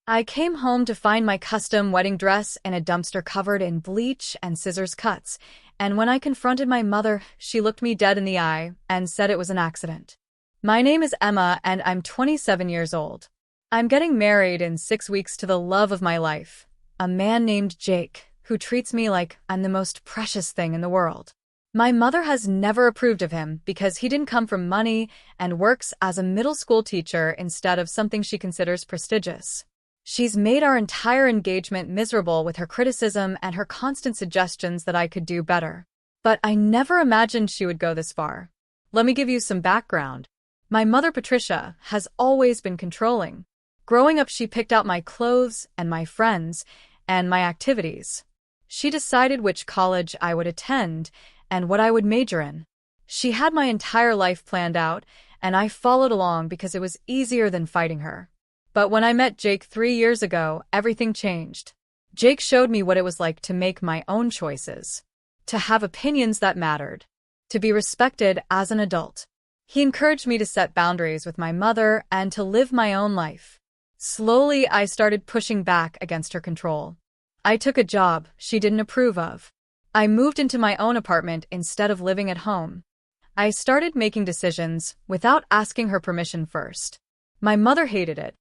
I came home to find my custom wedding dress in a dumpster covered in bleach and scissors cuts, and when I confronted my mother, she looked me dead in the eye and said it was an accident. My name is Emma, and I'm 27 years old. I'm getting married in 6 weeks to the love of my life, a man named Jake, who treats me like I'm the most precious thing in the world. My mother has never approved of him because he didn't come from money and works as a middle school teacher instead of something she considers prestigious. She's made our entire engagement miserable with her criticism and her constant suggestions that I could do better. But I never imagined she would go this far. Let me give you some background. My mother, Patricia, has always been controlling. Growing up, she picked out my clothes and my friends and my activities. She decided which college I would attend and what I would major in. She had my entire life planned out, and I followed along because it was easier than fighting her. But when I met Jake 3 years ago, everything changed. Jake showed me what it was like to make my own choices, to have opinions that mattered, to be respected as an adult. He encouraged me to set boundaries with my mother and to live my own life. Slowly, I started pushing back against her control. I took a job she didn't approve of. I moved into my own apartment instead of living at home. I started making decisions without asking her permission first. My mother hated it.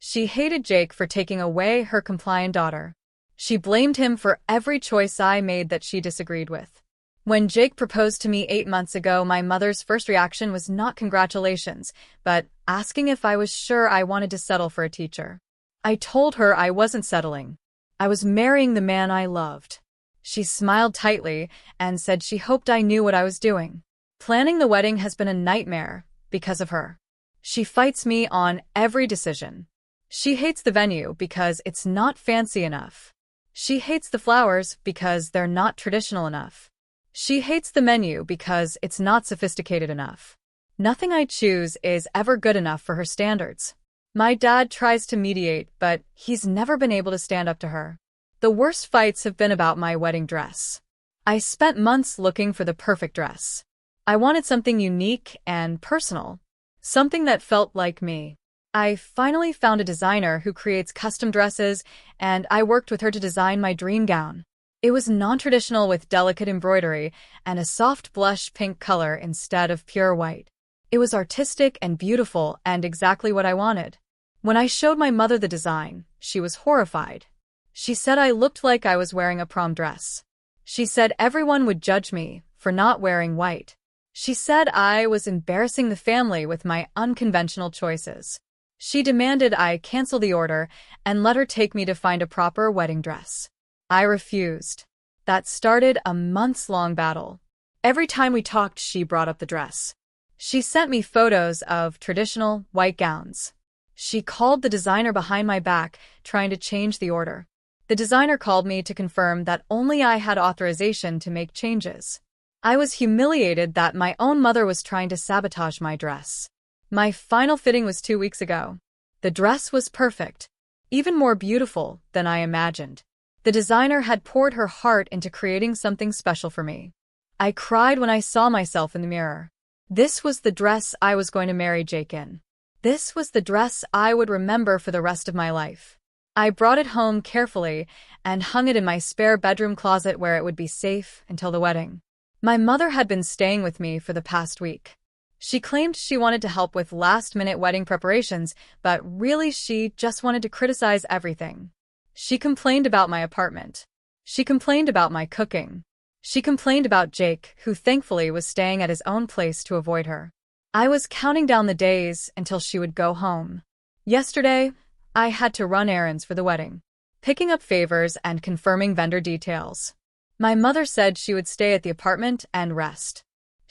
She hated Jake for taking away her compliant daughter. She blamed him for every choice I made that she disagreed with. When Jake proposed to me 8 months ago, my mother's first reaction was not congratulations, but asking if I was sure I wanted to settle for a teacher. I told her I wasn't settling. I was marrying the man I loved. She smiled tightly and said she hoped I knew what I was doing. Planning the wedding has been a nightmare because of her. She fights me on every decision. She hates the venue because it's not fancy enough. She hates the flowers because they're not traditional enough. She hates the menu because it's not sophisticated enough. Nothing I choose is ever good enough for her standards. My dad tries to mediate, but he's never been able to stand up to her. The worst fights have been about my wedding dress. I spent months looking for the perfect dress. I wanted something unique and personal, something that felt like me. I finally found a designer who creates custom dresses, and I worked with her to design my dream gown. It was non-traditional with delicate embroidery and a soft blush pink color instead of pure white. It was artistic and beautiful and exactly what I wanted. When I showed my mother the design, she was horrified. She said I looked like I was wearing a prom dress. She said everyone would judge me for not wearing white. She said I was embarrassing the family with my unconventional choices. She demanded I cancel the order and let her take me to find a proper wedding dress. I refused. That started a months-long battle. Every time we talked, she brought up the dress. She sent me photos of traditional white gowns. She called the designer behind my back, trying to change the order. The designer called me to confirm that only I had authorization to make changes. I was humiliated that my own mother was trying to sabotage my dress. My final fitting was 2 weeks ago. The dress was perfect, even more beautiful than I imagined. The designer had poured her heart into creating something special for me. I cried when I saw myself in the mirror. This was the dress I was going to marry Jake in. This was the dress I would remember for the rest of my life. I brought it home carefully and hung it in my spare bedroom closet where it would be safe until the wedding. My mother had been staying with me for the past week. She claimed she wanted to help with last-minute wedding preparations, but really she just wanted to criticize everything. She complained about my apartment. She complained about my cooking. She complained about Jake, who thankfully was staying at his own place to avoid her. I was counting down the days until she would go home. Yesterday, I had to run errands for the wedding, picking up favors and confirming vendor details. My mother said she would stay at the apartment and rest.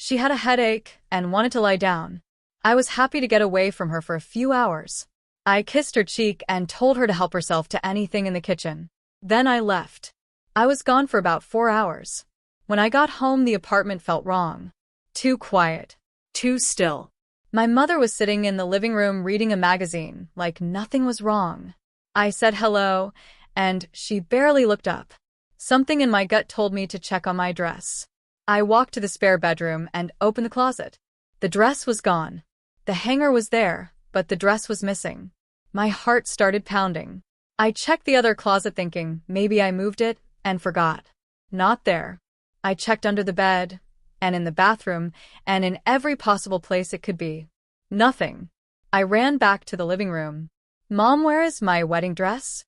She had a headache and wanted to lie down. I was happy to get away from her for a few hours. I kissed her cheek and told her to help herself to anything in the kitchen. Then I left. I was gone for about 4 hours. When I got home, the apartment felt wrong. Too quiet. Too still. My mother was sitting in the living room reading a magazine, like nothing was wrong. I said hello, and she barely looked up. Something in my gut told me to check on my dress. I walked to the spare bedroom and opened the closet. The dress was gone. The hanger was there, but the dress was missing. My heart started pounding. I checked the other closet thinking maybe I moved it and forgot. Not there. I checked under the bed, and in the bathroom, and in every possible place it could be. Nothing. I ran back to the living room. Mom, where is my wedding dress?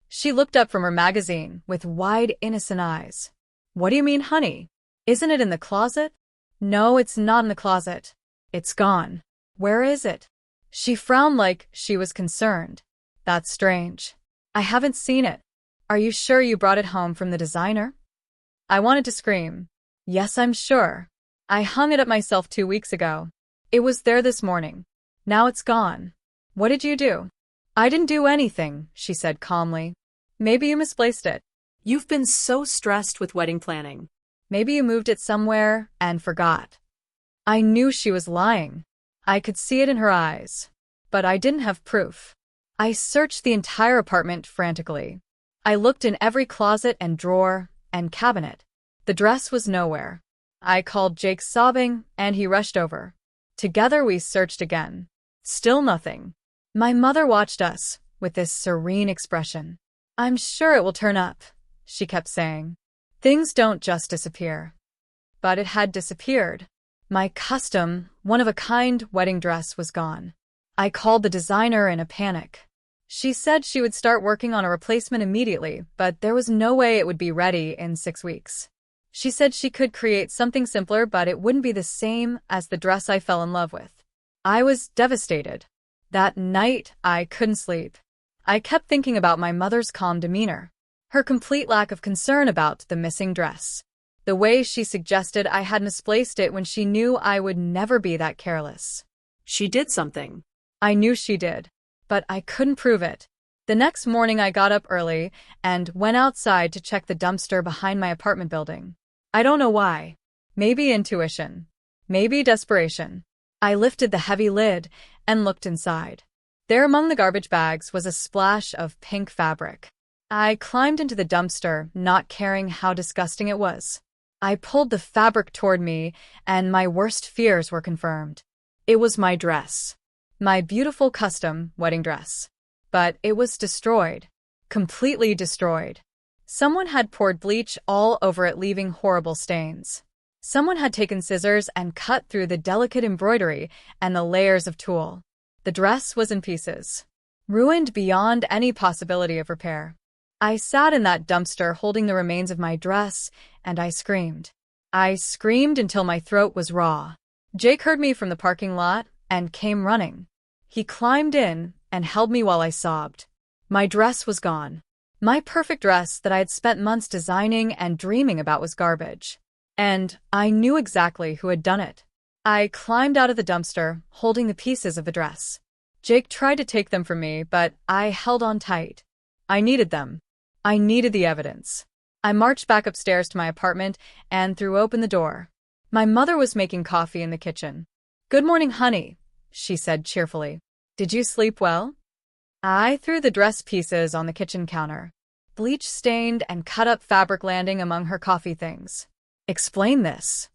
She looked up from her magazine with wide, innocent eyes. What do you mean, honey? Isn't it in the closet? No, it's not in the closet. It's gone. Where is it? She frowned like she was concerned. That's strange. I haven't seen it. Are you sure you brought it home from the designer? I wanted to scream. Yes, I'm sure. I hung it up myself 2 weeks ago. It was there this morning. Now it's gone. What did you do? I didn't do anything, she said calmly. Maybe you misplaced it. You've been so stressed with wedding planning. Maybe you moved it somewhere and forgot. I knew she was lying. I could see it in her eyes. But I didn't have proof. I searched the entire apartment frantically. I looked in every closet and drawer and cabinet. The dress was nowhere. I called Jake sobbing, and he rushed over. Together we searched again. Still nothing. My mother watched us with this serene expression. I'm sure it will turn up, she kept saying. Things don't just disappear. But it had disappeared. My custom, one-of-a-kind wedding dress was gone. I called the designer in a panic. She said she would start working on a replacement immediately, but there was no way it would be ready in 6 weeks. She said she could create something simpler, but it wouldn't be the same as the dress I fell in love with. I was devastated. That night, I couldn't sleep. I kept thinking about my mother's calm demeanor, her complete lack of concern about the missing dress, the way she suggested I had misplaced it when she knew I would never be that careless. She did something. I knew she did, but I couldn't prove it. The next morning I got up early and went outside to check the dumpster behind my apartment building. I don't know why. Maybe intuition. Maybe desperation. I lifted the heavy lid and looked inside. There among the garbage bags was a splash of pink fabric. I climbed into the dumpster, not caring how disgusting it was. I pulled the fabric toward me, and my worst fears were confirmed. It was my dress. My beautiful custom wedding dress. But it was destroyed. Completely destroyed. Someone had poured bleach all over it, leaving horrible stains. Someone had taken scissors and cut through the delicate embroidery and the layers of tulle. The dress was in pieces. Ruined beyond any possibility of repair. I sat in that dumpster holding the remains of my dress, and I screamed. I screamed until my throat was raw. Jake heard me from the parking lot and came running. He climbed in and held me while I sobbed. My dress was gone. My perfect dress that I had spent months designing and dreaming about was garbage. And I knew exactly who had done it. I climbed out of the dumpster, holding the pieces of the dress. Jake tried to take them from me, but I held on tight. I needed them. I needed the evidence. I marched back upstairs to my apartment and threw open the door. My mother was making coffee in the kitchen. "Good morning, honey," she said cheerfully. "Did you sleep well?" I threw the dress pieces on the kitchen counter. Bleach-stained and cut-up fabric landing among her coffee things. "Explain this."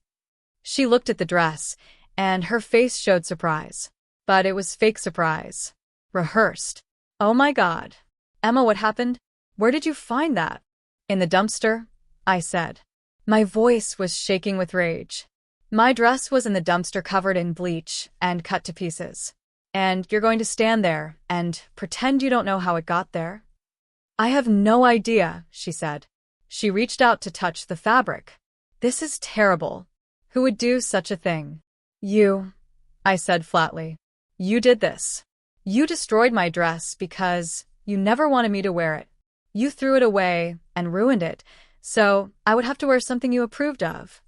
She looked at the dress, and her face showed surprise. But it was fake surprise. Rehearsed. "Oh my God. Emma, what happened? Where did you find that?" "In the dumpster," I said. My voice was shaking with rage. My dress was in the dumpster, covered in bleach and cut to pieces. And you're going to stand there and pretend you don't know how it got there? "I have no idea," she said. She reached out to touch the fabric. "This is terrible. Who would do such a thing?" "You," I said flatly. "You did this. You destroyed my dress because you never wanted me to wear it. You threw it away and ruined it, so I would have to wear something you approved of."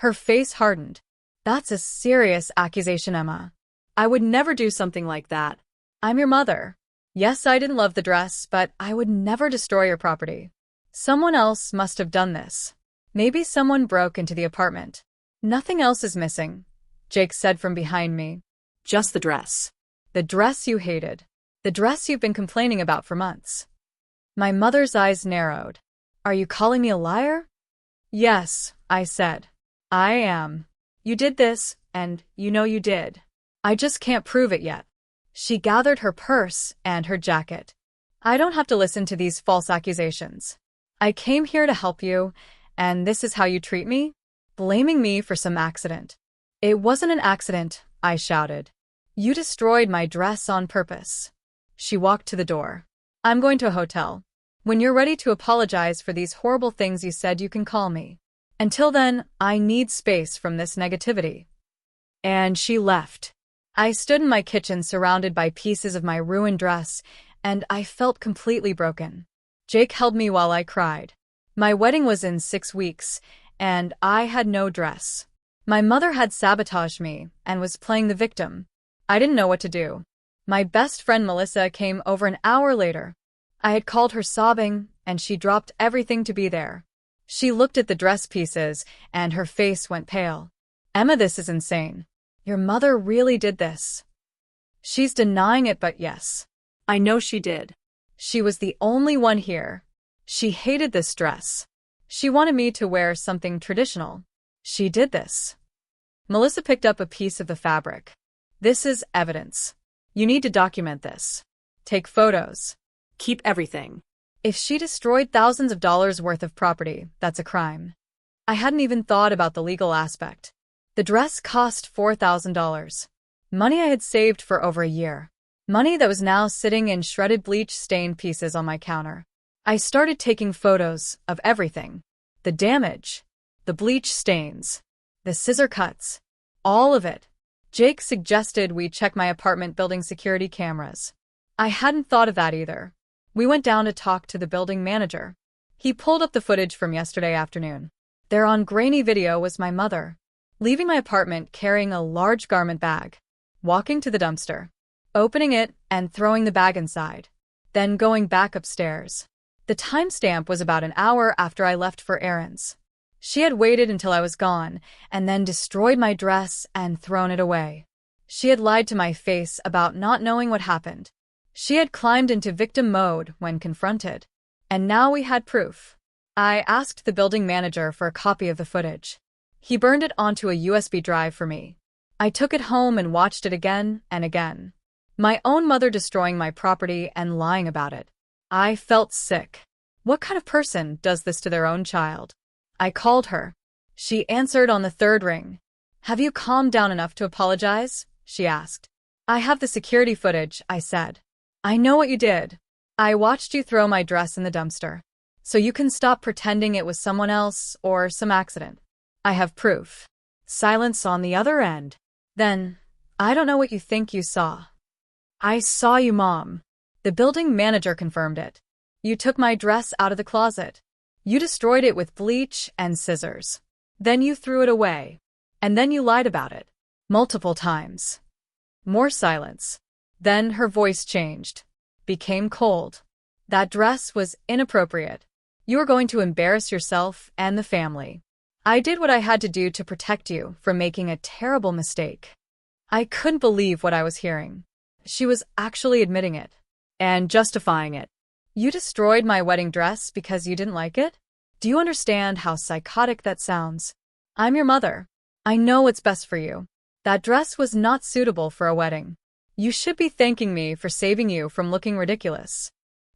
Her face hardened. "That's a serious accusation, Emma. I would never do something like that. I'm your mother. Yes, I didn't love the dress, but I would never destroy your property. Someone else must have done this. Maybe someone broke into the apartment." "Nothing else is missing," Jake said from behind me. "Just the dress." "The dress you hated. The dress you've been complaining about for months." My mother's eyes narrowed. "Are you calling me a liar?" "Yes," I said. "I am. You did this, and you know you did. I just can't prove it yet." She gathered her purse and her jacket. I don't have to listen to these false accusations. I came here to help you, and this is how you treat me? Blaming me for some accident. It wasn't an accident, I shouted. You destroyed my dress on purpose. She walked to the door. I'm going to a hotel. When you're ready to apologize for these horrible things you said, you can call me. Until then, I need space from this negativity. And she left. I stood in my kitchen surrounded by pieces of my ruined dress, and I felt completely broken. Jake held me while I cried. My wedding was in 6 weeks, and I had no dress. My mother had sabotaged me and was playing the victim. I didn't know what to do. My best friend Melissa came over an hour later. I had called her sobbing, and she dropped everything to be there. She looked at the dress pieces, and her face went pale. Emma, this is insane. Your mother really did this. She's denying it, but yes. I know she did. She was the only one here. She hated this dress. She wanted me to wear something traditional. She did this. Melissa picked up a piece of the fabric. This is evidence. You need to document this. Take photos. Keep everything. If she destroyed thousands of dollars worth of property, that's a crime. I hadn't even thought about the legal aspect. The dress cost $4,000. Money I had saved for over a year. Money that was now sitting in shredded bleach-stained pieces on my counter. I started taking photos of everything. The damage, the bleach stains, the scissor cuts, all of it. Jake suggested we check my apartment building security cameras. I hadn't thought of that either. We went down to talk to the building manager. He pulled up the footage from yesterday afternoon. There on grainy video was my mother, leaving my apartment carrying a large garment bag, walking to the dumpster, opening it and throwing the bag inside, then going back upstairs. The timestamp was about an hour after I left for errands. She had waited until I was gone and then destroyed my dress and thrown it away. She had lied to my face about not knowing what happened. She had climbed into victim mode when confronted. And now we had proof. I asked the building manager for a copy of the footage. He burned it onto a USB drive for me. I took it home and watched it again and again. My own mother destroying my property and lying about it. I felt sick. What kind of person does this to their own child? I called her. She answered on the third ring. Have you calmed down enough to apologize? She asked. I have the security footage, I said. I know what you did. I watched you throw my dress in the dumpster. So you can stop pretending it was someone else or some accident. I have proof. Silence on the other end. Then, I don't know what you think you saw. I saw you, Mom. The building manager confirmed it. You took my dress out of the closet. You destroyed it with bleach and scissors. Then you threw it away. And then you lied about it. Multiple times. More silence. Then her voice changed. Became cold. That dress was inappropriate. You were going to embarrass yourself and the family. I did what I had to do to protect you from making a terrible mistake. I couldn't believe what I was hearing. She was actually admitting it. And justifying it. You destroyed my wedding dress because you didn't like it? Do you understand how psychotic that sounds? I'm your mother. I know what's best for you. That dress was not suitable for a wedding. You should be thanking me for saving you from looking ridiculous.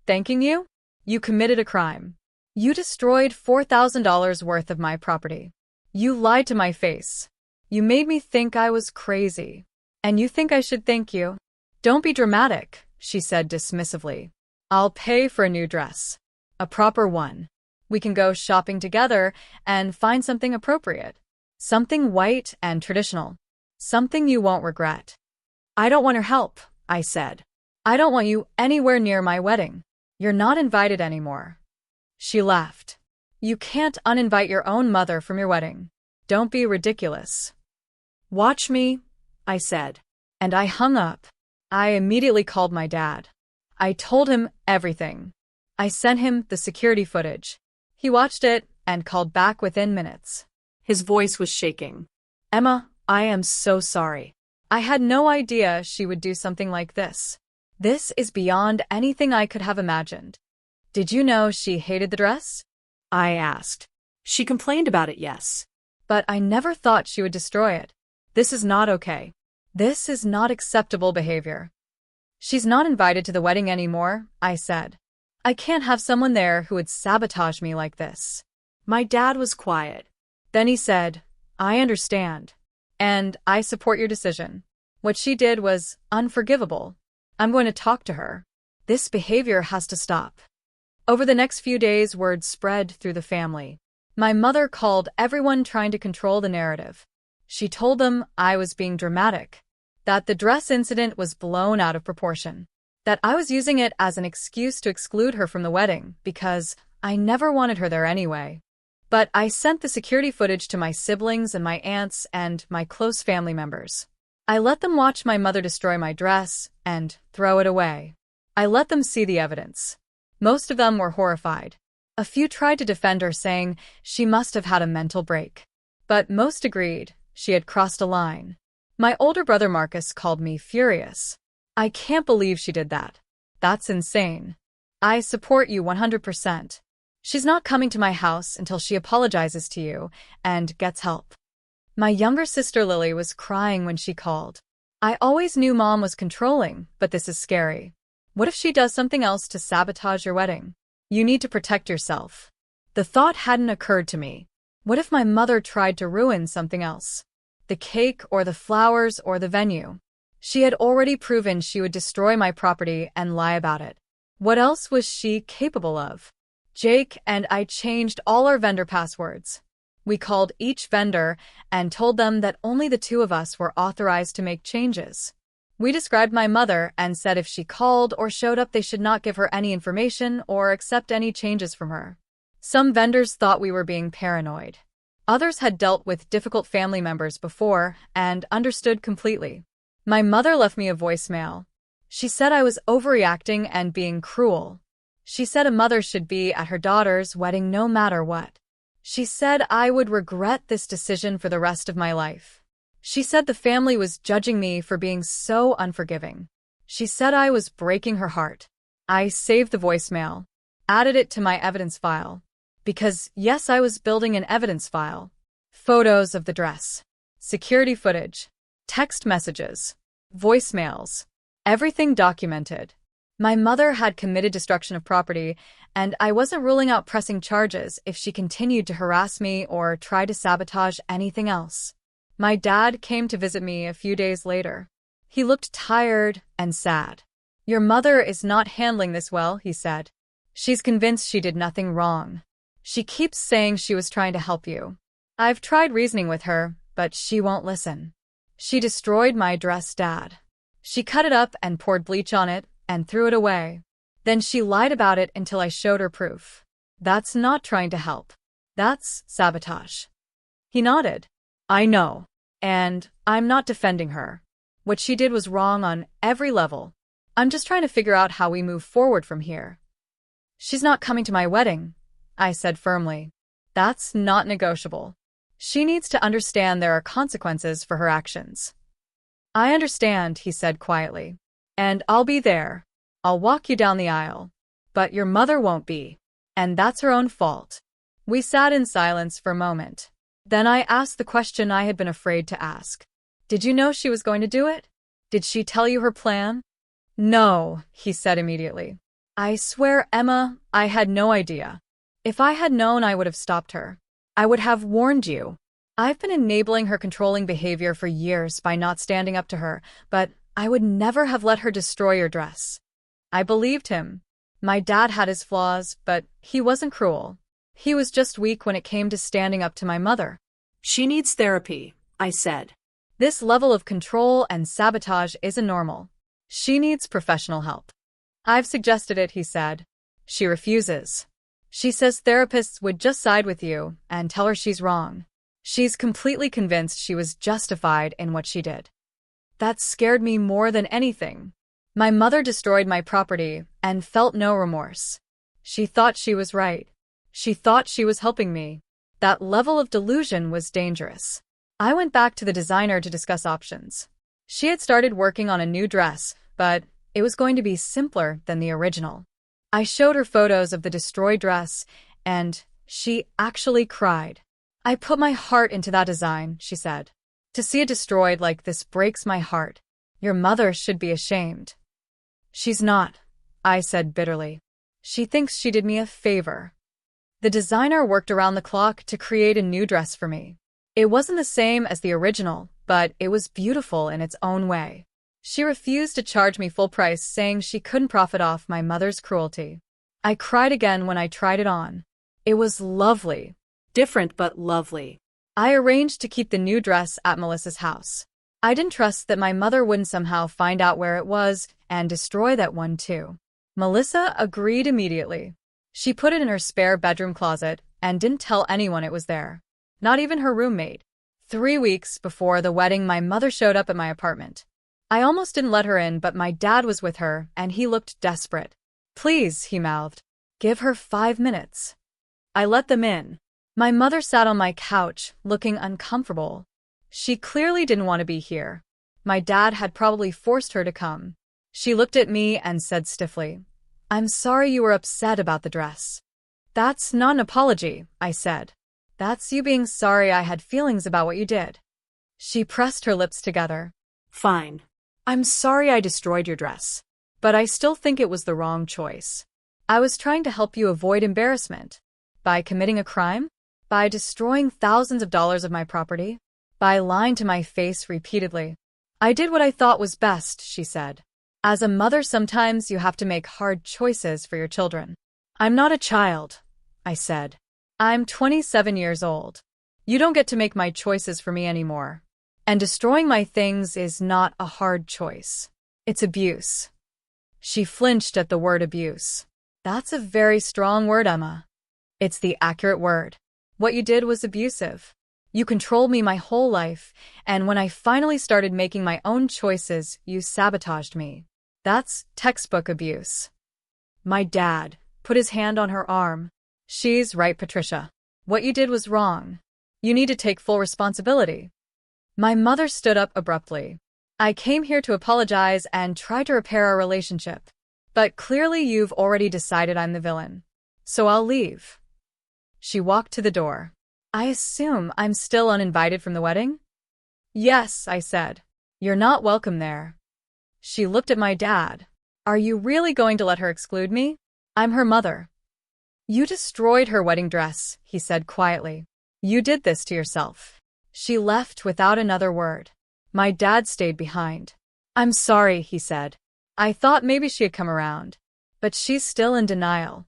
Thanking you? You committed a crime. You destroyed $4,000 worth of my property. You lied to my face. You made me think I was crazy. And you think I should thank you? Don't be dramatic, she said dismissively. I'll pay for a new dress. A proper one. We can go shopping together and find something appropriate. Something white and traditional. Something you won't regret. I don't want your help, I said. I don't want you anywhere near my wedding. You're not invited anymore. She laughed. You can't uninvite your own mother from your wedding. Don't be ridiculous. Watch me, I said. And I hung up. I immediately called my dad. I told him everything. I sent him the security footage. He watched it and called back within minutes. His voice was shaking. Emma, I am so sorry. I had no idea she would do something like this. This is beyond anything I could have imagined. Did you know she hated the dress? I asked. She complained about it, yes. But I never thought she would destroy it. This is not okay. This is not acceptable behavior. She's not invited to the wedding anymore, I said. I can't have someone there who would sabotage me like this. My dad was quiet. Then he said, I understand. And I support your decision. What she did was unforgivable. I'm going to talk to her. This behavior has to stop. Over the next few days, word spread through the family. My mother called everyone trying to control the narrative. She told them I was being dramatic, that the dress incident was blown out of proportion, that I was using it as an excuse to exclude her from the wedding because I never wanted her there anyway. But I sent the security footage to my siblings and my aunts and my close family members. I let them watch my mother destroy my dress and throw it away. I let them see the evidence. Most of them were horrified. A few tried to defend her, saying she must have had a mental break. But most agreed she had crossed a line. My older brother Marcus called me furious. I can't believe she did that. That's insane. I support you 100%. She's not coming to my house until she apologizes to you and gets help. My younger sister Lily was crying when she called. I always knew Mom was controlling, but this is scary. What if she does something else to sabotage your wedding? You need to protect yourself. The thought hadn't occurred to me. What if my mother tried to ruin something else? The cake or the flowers or the venue? She had already proven she would destroy my property and lie about it. What else was she capable of? Jake and I changed all our vendor passwords. We called each vendor and told them that only the two of us were authorized to make changes. We described my mother and said if she called or showed up, they should not give her any information or accept any changes from her. Some vendors thought we were being paranoid. Others had dealt with difficult family members before and understood completely. My mother left me a voicemail. She said I was overreacting and being cruel. She said a mother should be at her daughter's wedding no matter what. She said I would regret this decision for the rest of my life. She said the family was judging me for being so unforgiving. She said I was breaking her heart. I saved the voicemail, added it to my evidence file. Because, yes, I was building an evidence file. Photos of the dress, security footage, text messages, voicemails, everything documented. My mother had committed destruction of property, and I wasn't ruling out pressing charges if she continued to harass me or try to sabotage anything else. My dad came to visit me a few days later. He looked tired and sad. Your mother is not handling this well, he said. She's convinced she did nothing wrong. She keeps saying she was trying to help you. I've tried reasoning with her, but she won't listen. She destroyed my dress, Dad. She cut it up and poured bleach on it and threw it away. Then she lied about it until I showed her proof. That's not trying to help. That's sabotage. He nodded. I know. And I'm not defending her. What she did was wrong on every level. I'm just trying to figure out how we move forward from here. She's not coming to my wedding, I said firmly. That's not negotiable. She needs to understand there are consequences for her actions. I understand, he said quietly. And I'll be there. I'll walk you down the aisle. But your mother won't be. And that's her own fault. We sat in silence for a moment. Then I asked the question I had been afraid to ask. Did you know she was going to do it? Did she tell you her plan? No, he said immediately. I swear, Emma, I had no idea. If I had known, I would have stopped her. I would have warned you. I've been enabling her controlling behavior for years by not standing up to her, but I would never have let her destroy your dress. I believed him. My dad had his flaws, but he wasn't cruel. He was just weak when it came to standing up to my mother. She needs therapy, I said. This level of control and sabotage isn't normal. She needs professional help. I've suggested it, he said. She refuses. She says therapists would just side with you and tell her she's wrong. She's completely convinced she was justified in what she did. That scared me more than anything. My mother destroyed my property and felt no remorse. She thought she was right. She thought she was helping me. That level of delusion was dangerous. I went back to the designer to discuss options. She had started working on a new dress, but it was going to be simpler than the original. I showed her photos of the destroyed dress, and she actually cried. I put my heart into that design, she said. To see it destroyed like this breaks my heart. Your mother should be ashamed. She's not, I said bitterly. She thinks she did me a favor. The designer worked around the clock to create a new dress for me. It wasn't the same as the original, but it was beautiful in its own way. She refused to charge me full price, saying she couldn't profit off my mother's cruelty. I cried again when I tried it on. It was lovely. Different but lovely. I arranged to keep the new dress at Melissa's house. I didn't trust that my mother wouldn't somehow find out where it was and destroy that one too. Melissa agreed immediately. She put it in her spare bedroom closet and didn't tell anyone it was there. Not even her roommate. 3 weeks before the wedding, my mother showed up at my apartment. I almost didn't let her in, but my dad was with her and he looked desperate. "Please," he mouthed. "Give her 5 minutes." I let them in. My mother sat on my couch, looking uncomfortable. She clearly didn't want to be here. My dad had probably forced her to come. She looked at me and said stiffly, "I'm sorry you were upset about the dress." "That's not an apology," I said. "That's you being sorry I had feelings about what you did." She pressed her lips together. Fine. I'm sorry I destroyed your dress. But I still think it was the wrong choice. I was trying to help you avoid embarrassment. By committing a crime? By destroying thousands of dollars of my property? By lying to my face repeatedly? "I did what I thought was best," she said. "As a mother, sometimes you have to make hard choices for your children." "I'm not a child," I said. "I'm 27 years old. You don't get to make my choices for me anymore. And destroying my things is not a hard choice. It's abuse." She flinched at the word abuse. "That's a very strong word, Emma." "It's the accurate word. What you did was abusive. You controlled me my whole life, and when I finally started making my own choices, you sabotaged me. That's textbook abuse." My dad put his hand on her arm. "She's right, Patricia. What you did was wrong. You need to take full responsibility." My mother stood up abruptly. "I came here to apologize and try to repair our relationship. But clearly you've already decided I'm the villain. So I'll leave." She walked to the door. "I assume I'm still uninvited from the wedding?" "Yes," I said. "You're not welcome there." She looked at my dad. "Are you really going to let her exclude me? I'm her mother." "You destroyed her wedding dress," he said quietly. "You did this to yourself." She left without another word. My dad stayed behind. "I'm sorry," he said. "I thought maybe she had come around. But she's still in denial."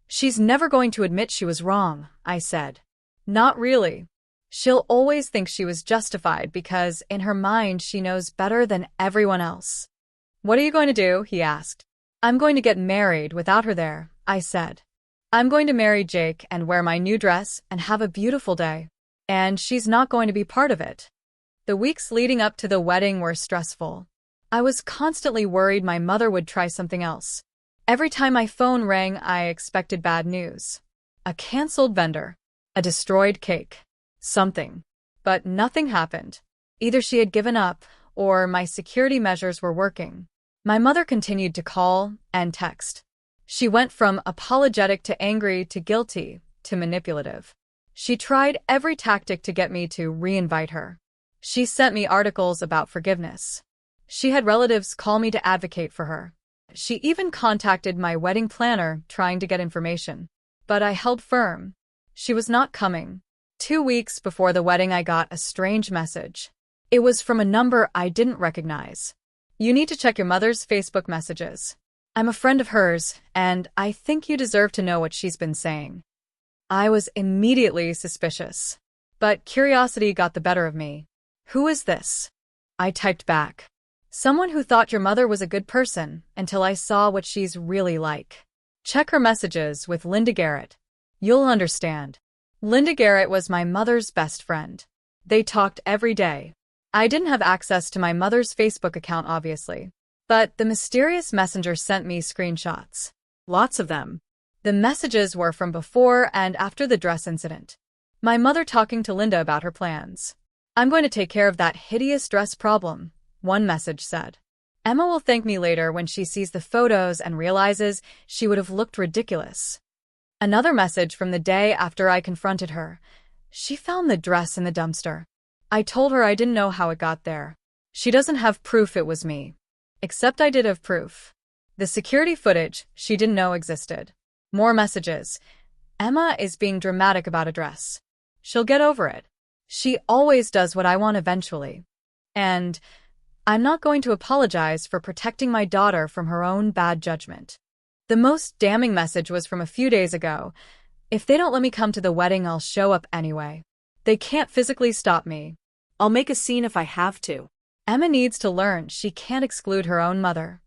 "She's never going to admit she was wrong," I said. "Not really. She'll always think she was justified because in her mind she knows better than everyone else." "What are you going to do?" he asked. "I'm going to get married without her there," I said. "I'm going to marry Jake and wear my new dress and have a beautiful day. And she's not going to be part of it." The weeks leading up to the wedding were stressful. I was constantly worried my mother would try something else. Every time my phone rang, I expected bad news. A canceled vendor. A destroyed cake. Something. But nothing happened. Either she had given up, or my security measures were working. My mother continued to call and text. She went from apologetic to angry to guilty to manipulative. She tried every tactic to get me to re-invite her. She sent me articles about forgiveness. She had relatives call me to advocate for her. She even contacted my wedding planner trying to get information. But I held firm. She was not coming. 2 weeks before the wedding, I got a strange message. It was from a number I didn't recognize. "You need to check your mother's Facebook messages. I'm a friend of hers, and I think you deserve to know what she's been saying." I was immediately suspicious. But curiosity got the better of me. "Who is this?" I typed back. "Someone who thought your mother was a good person until I saw what she's really like. Check her messages with Linda Garrett. You'll understand." Linda Garrett was my mother's best friend. They talked every day. I didn't have access to my mother's Facebook account, obviously. But the mysterious messenger sent me screenshots. Lots of them. The messages were from before and after the dress incident. My mother talking to Linda about her plans. "I'm going to take care of that hideous dress problem," one message said. "Emma will thank me later when she sees the photos and realizes she would have looked ridiculous." Another message from the day after I confronted her. "She found the dress in the dumpster. I told her I didn't know how it got there. She doesn't have proof it was me." Except I did have proof. The security footage she didn't know existed. More messages. Emma is being dramatic about a dress. She'll get over it. She always does what I want eventually. And I'm not going to apologize for protecting my daughter from her own bad judgment. The most damning message was from a few days ago. If they don't let me come to the wedding, I'll show up anyway. They can't physically stop me. I'll make a scene if I have to. Emma needs to learn she can't exclude her own mother.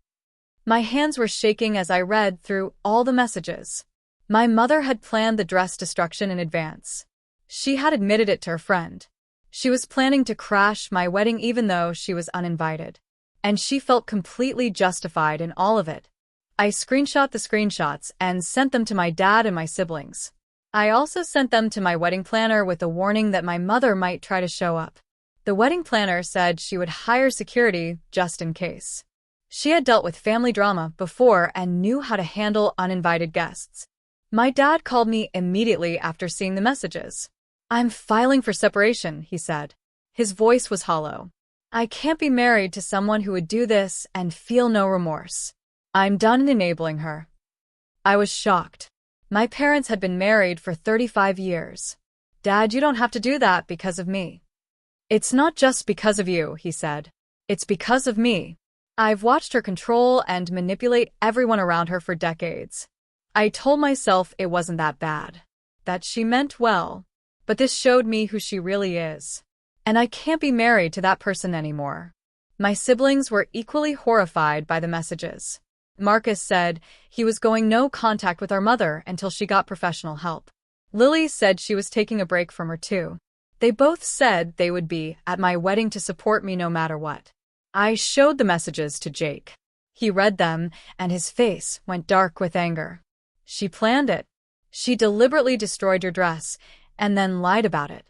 My hands were shaking as I read through all the messages. My mother had planned the dress destruction in advance. She had admitted it to her friend. She was planning to crash my wedding even though she was uninvited. And she felt completely justified in all of it. I screenshot the screenshots and sent them to my dad and my siblings. I also sent them to my wedding planner with a warning that my mother might try to show up. The wedding planner said she would hire security just in case. She had dealt with family drama before and knew how to handle uninvited guests. My dad called me immediately after seeing the messages. I'm filing for separation, he said. His voice was hollow. I can't be married to someone who would do this and feel no remorse. I'm done enabling her. I was shocked. My parents had been married for 35 years. Dad, you don't have to do that because of me. It's not just because of you, he said. It's because of me. I've watched her control and manipulate everyone around her for decades. I told myself it wasn't that bad, that she meant well. But this showed me who she really is. And I can't be married to that person anymore. My siblings were equally horrified by the messages. Marcus said he was going no contact with our mother until she got professional help. Lily said she was taking a break from her too. They both said they would be at my wedding to support me no matter what. I showed the messages to Jake. He read them, and his face went dark with anger. She planned it. She deliberately destroyed your dress, and then lied about it.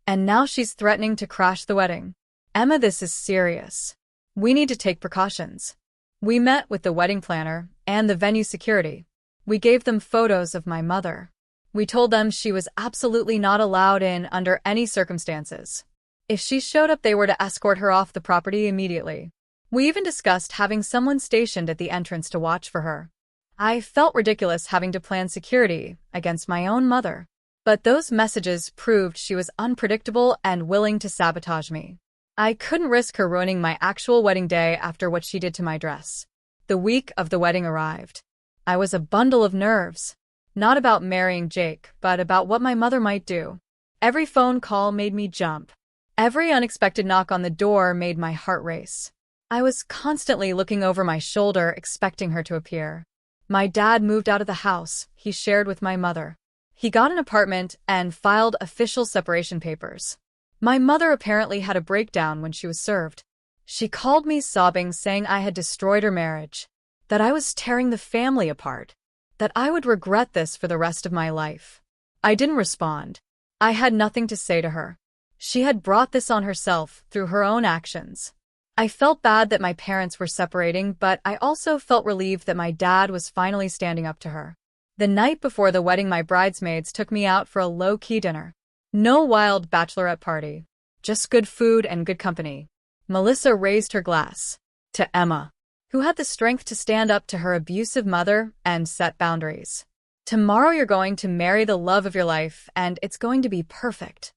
And now she's threatening to crash the wedding. Emma, this is serious. We need to take precautions. We met with the wedding planner and the venue security. We gave them photos of my mother. We told them she was absolutely not allowed in under any circumstances. If she showed up, they were to escort her off the property immediately. We even discussed having someone stationed at the entrance to watch for her. I felt ridiculous having to plan security against my own mother. But those messages proved she was unpredictable and willing to sabotage me. I couldn't risk her ruining my actual wedding day after what she did to my dress. The week of the wedding arrived. I was a bundle of nerves. Not about marrying Jake, but about what my mother might do. Every phone call made me jump. Every unexpected knock on the door made my heart race. I was constantly looking over my shoulder, expecting her to appear. My dad moved out of the house he shared with my mother. He got an apartment and filed official separation papers. My mother apparently had a breakdown when she was served. She called me sobbing, saying I had destroyed her marriage, that I was tearing the family apart, that I would regret this for the rest of my life. I didn't respond. I had nothing to say to her. She had brought this on herself through her own actions. I felt bad that my parents were separating, but I also felt relieved that my dad was finally standing up to her. The night before the wedding, my bridesmaids took me out for a low-key dinner. No wild bachelorette party. Just good food and good company. Melissa raised her glass to Emma, who had the strength to stand up to her abusive mother and set boundaries. Tomorrow you're going to marry the love of your life, and it's going to be perfect.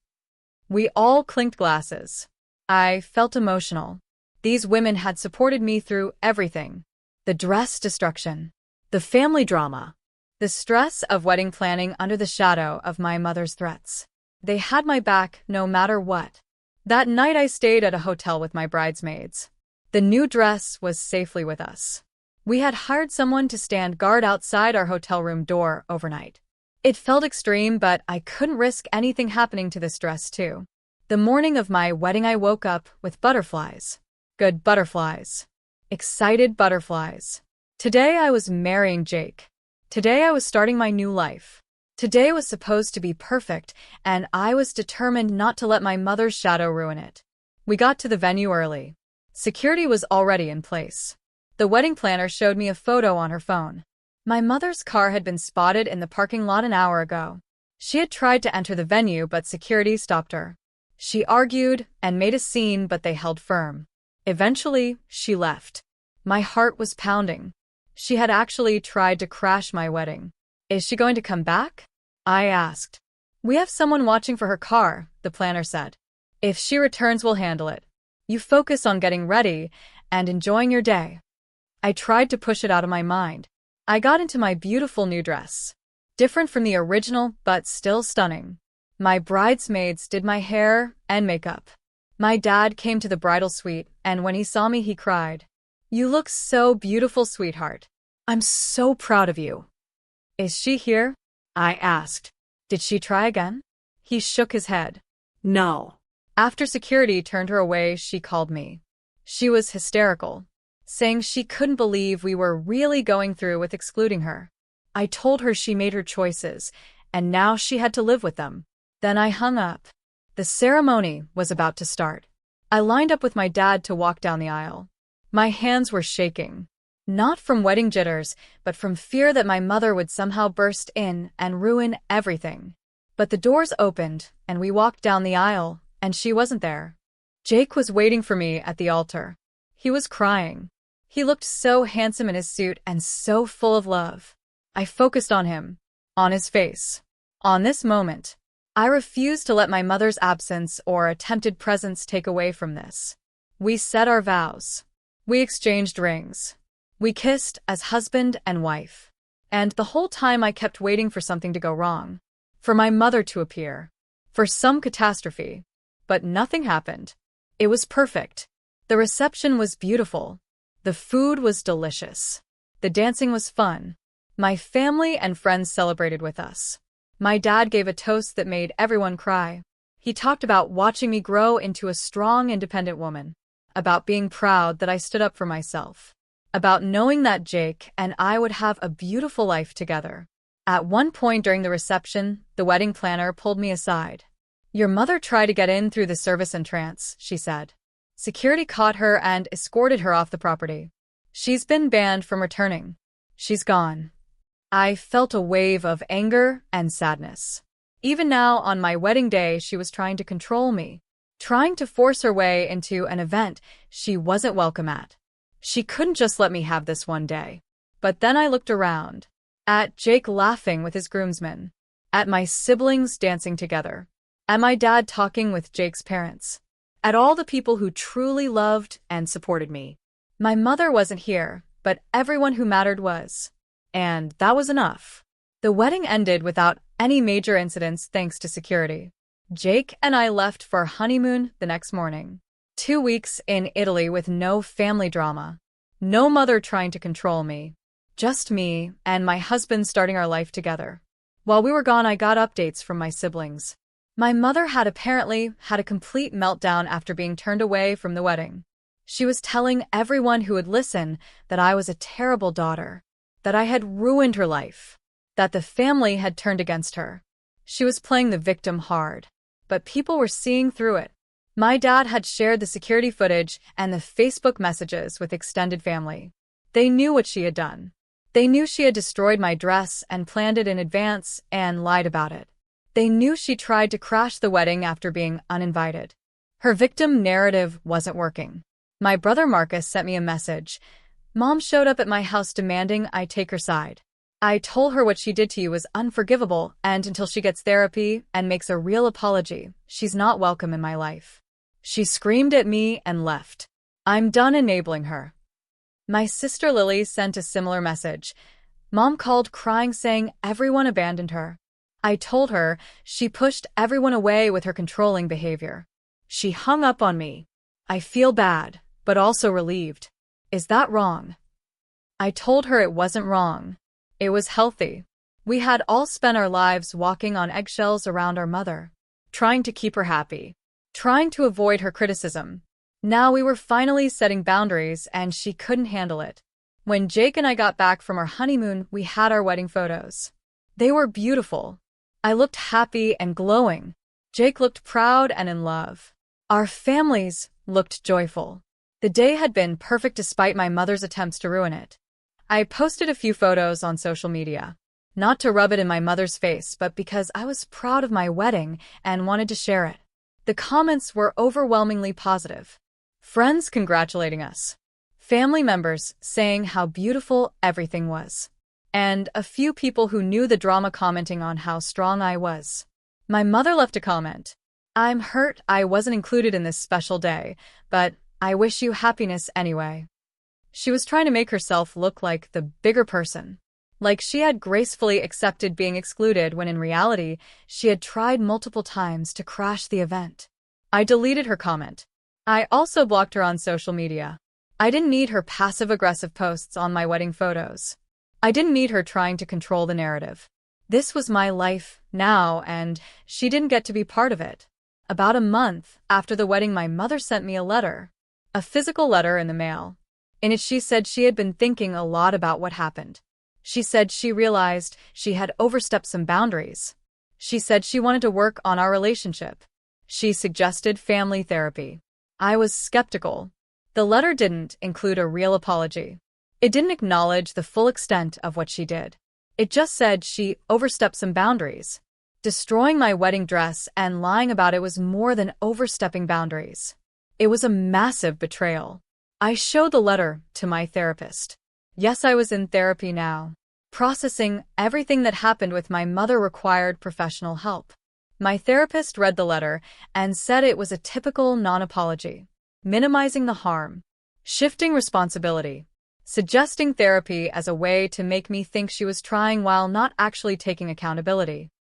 We all clinked glasses. I felt emotional. These women had supported me through everything. The dress destruction. The family drama. The stress of wedding planning under the shadow of my mother's threats. They had my back no matter what. That night I stayed at a hotel with my bridesmaids. The new dress was safely with us. We had hired someone to stand guard outside our hotel room door overnight. It felt extreme, but I couldn't risk anything happening to this dress too. The morning of my wedding I woke up with butterflies. Good butterflies. Excited butterflies. Today I was marrying Jake. Today I was starting my new life. Today was supposed to be perfect, and I was determined not to let my mother's shadow ruin it. We got to the venue early. Security was already in place. The wedding planner showed me a photo on her phone. My mother's car had been spotted in the parking lot an hour ago. She had tried to enter the venue, but security stopped her. She argued and made a scene, but they held firm. Eventually, she left. My heart was pounding. She had actually tried to crash my wedding. Is she going to come back? I asked. We have someone watching for her car, the planner said. If she returns, we'll handle it. You focus on getting ready and enjoying your day. I tried to push it out of my mind. I got into my beautiful new dress. Different from the original, but still stunning. My bridesmaids did my hair and makeup. My dad came to the bridal suite, and when he saw me, he cried, "You look so beautiful, sweetheart. I'm so proud of you." Is she here? I asked. Did she try again? He shook his head. No. After security turned her away, she called me. She was hysterical, saying she couldn't believe we were really going through with excluding her. I told her she made her choices, and now she had to live with them. Then I hung up. The ceremony was about to start. I lined up with my dad to walk down the aisle. My hands were shaking, not from wedding jitters, but from fear that my mother would somehow burst in and ruin everything. But the doors opened, and we walked down the aisle, and she wasn't there. Jake was waiting for me at the altar. He was crying. He looked so handsome in his suit and so full of love. I focused on him, on his face, on this moment. I refused to let my mother's absence or attempted presence take away from this. We said our vows. We exchanged rings. We kissed as husband and wife. And the whole time I kept waiting for something to go wrong, for my mother to appear, for some catastrophe. But nothing happened. It was perfect. The reception was beautiful. The food was delicious. The dancing was fun. My family and friends celebrated with us. My dad gave a toast that made everyone cry. He talked about watching me grow into a strong, independent woman, about being proud that I stood up for myself, about knowing that Jake and I would have a beautiful life together. At one point during the reception, the wedding planner pulled me aside. "Your mother tried to get in through the service entrance," she said. "Security caught her and escorted her off the property. She's been banned from returning. She's gone." I felt a wave of anger and sadness. Even now, on my wedding day, she was trying to control me, trying to force her way into an event she wasn't welcome at. She couldn't just let me have this one day. But then I looked around, at Jake laughing with his groomsmen, at my siblings dancing together, at my dad talking with Jake's parents, at all the people who truly loved and supported me. My mother wasn't here, but everyone who mattered was. And that was enough. The wedding ended without any major incidents thanks to security. Jake and I left for our honeymoon the next morning. 2 weeks in Italy with no family drama. No mother trying to control me. Just me and my husband starting our life together. While we were gone, I got updates from my siblings. My mother had apparently had a complete meltdown after being turned away from the wedding. She was telling everyone who would listen that I was a terrible daughter, that I had ruined her life, that the family had turned against her. She was playing the victim hard, but people were seeing through it. My dad had shared the security footage and the Facebook messages with extended family. They knew what she had done. They knew she had destroyed my dress and planned it in advance and lied about it. They knew she tried to crash the wedding after being uninvited. Her victim narrative wasn't working. My brother Marcus sent me a message. "Mom showed up at my house demanding I take her side. I told her what she did to you was unforgivable, and until she gets therapy and makes a real apology, she's not welcome in my life." She screamed at me and left. "I'm done enabling her." My sister Lily sent a similar message. Mom called crying, saying everyone abandoned her. I told her she pushed everyone away with her controlling behavior. She hung up on me. I feel bad, but also relieved. Is that wrong? I told her it wasn't wrong. It was healthy. We had all spent our lives walking on eggshells around our mother, trying to keep her happy, trying to avoid her criticism. Now we were finally setting boundaries, and she couldn't handle it. When Jake and I got back from our honeymoon, we had our wedding photos. They were beautiful. I looked happy and glowing. Jake looked proud and in love. Our families looked joyful. The day had been perfect despite my mother's attempts to ruin it. I posted a few photos on social media, not to rub it in my mother's face, but because I was proud of my wedding and wanted to share it. The comments were overwhelmingly positive. Friends congratulating us. family members saying how beautiful everything was, and a few people who knew the drama commenting on how strong I was. My mother left a comment. "I'm hurt I wasn't included in this special day, but I wish you happiness anyway." She was trying to make herself look like the bigger person, like she had gracefully accepted being excluded when in reality, she had tried multiple times to crash the event. I deleted her comment. I also blocked her on social media. I didn't need her passive-aggressive posts on my wedding photos. I didn't need her trying to control the narrative. This was my life now, and she didn't get to be part of it. About a month after the wedding, my mother sent me a letter. A physical letter in the mail. In it, she said she had been thinking a lot about what happened. She said she realized she had overstepped some boundaries. She said she wanted to work on our relationship. She suggested family therapy. I was skeptical. The letter didn't include a real apology. It didn't acknowledge the full extent of what she did. It just said she overstepped some boundaries. Destroying my wedding dress and lying about it was more than overstepping boundaries. It was a massive betrayal. I showed the letter to my therapist. Yes, I was in therapy now. Processing everything that happened with my mother required professional help. My therapist read the letter and said it was a typical non-apology, minimizing the harm, shifting responsibility, suggesting therapy as a way to make me think she was trying while not actually taking accountability.